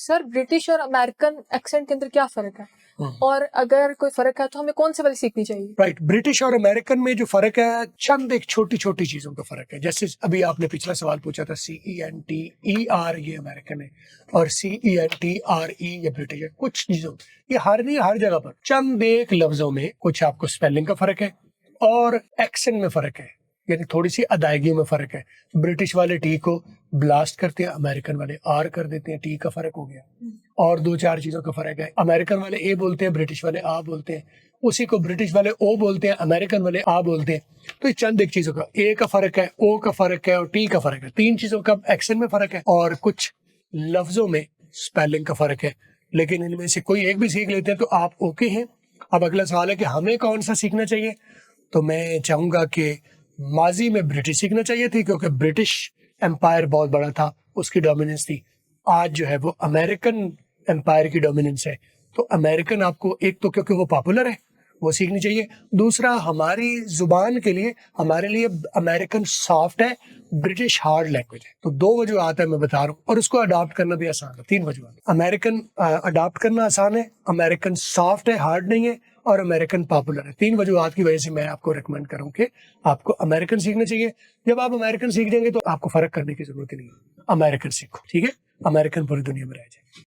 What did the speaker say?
سر British اور American accent کے اندر کیا فرق ہے اور اگر کوئی فرق ہے تو ہمیں کون سے والی سیکھنی چاہیے؟ رائٹ، برٹش اور امریکن میں جو فرق ہے چند ایک چھوٹی چھوٹی چیزوں کا فرق ہے. جیسے ابھی آپ نے پچھلا سوال پوچھا تھا CENTER یہ امریکن ہے اور CENTRE یہ برٹش ہے. کچھ چیزوں یہ ہر جگہ پر چند ایک لفظوں میں کچھ آپ کو اسپیلنگ کا فرق ہے اور ایکسنٹ میں فرق ہے، یعنی تھوڑی سی ادائیگیوں میں فرق ہے. برٹش والے ٹی کو بلاسٹ کرتے ہیں، امریکن والے آر کر دیتے ہیں، ٹی کا فرق ہو گیا. اور دو چار چیزوں کا فرق ہے، امریکن والے اے بولتے ہیں، برٹش والے آ بولتے ہیں. اسی کو برٹش والے او بولتے ہیں، امریکن والے آ بولتے ہیں. تو یہ چند ایک چیزوں کا، اے کا فرق ہے، او کا فرق ہے اور ٹی کا فرق ہے. تین چیزوں کا ایکسنٹ میں فرق ہے اور کچھ لفظوں میں اسپیلنگ کا فرق ہے. لیکن ان میں سے کوئی ایک بھی سیکھ لیتے ہیں تو آپ اوکے ہیں. اب اگلا سوال ہے کہ ہمیں کون سا سیکھنا چاہیے. تو میں چاہوں گا کہ ماضی میں برٹش سیکھنا چاہیے تھی کیونکہ برٹش امپائر بہت بڑا تھا، اس کی ڈومیننس تھی. آج جو ہے وہ امریکن امپائر کی ڈومیننس ہے. تو امریکن آپ کو ایک تو کیونکہ وہ پاپولر ہے وہ سیکھنی چاہیے. دوسرا ہماری زبان کے لیے ہمارے لیے امریکن سافٹ ہے، برٹش ہارڈ لینگویج ہے. تو دو وجوہات ہے میں بتا رہا ہوں، اور اس کو اڈاپٹ کرنا بھی آسان ہے. تین وجوہات: امریکن اڈاپٹ کرنا آسان ہے، امریکن سافٹ ہے ہارڈ نہیں ہے، اور امریکن پاپولر ہے. تین وجوہات کی وجہ سے میں آپ کو ریکمینڈ کروں کہ آپ کو امریکن سیکھنا چاہیے. جب آپ امریکن سیکھ جائیں گے تو آپ کو فرق کرنے کی ضرورت ہی نہیں ہے. امریکن سیکھو، ٹھیک ہے؟ امریکن پوری دنیا میں رہ جائے.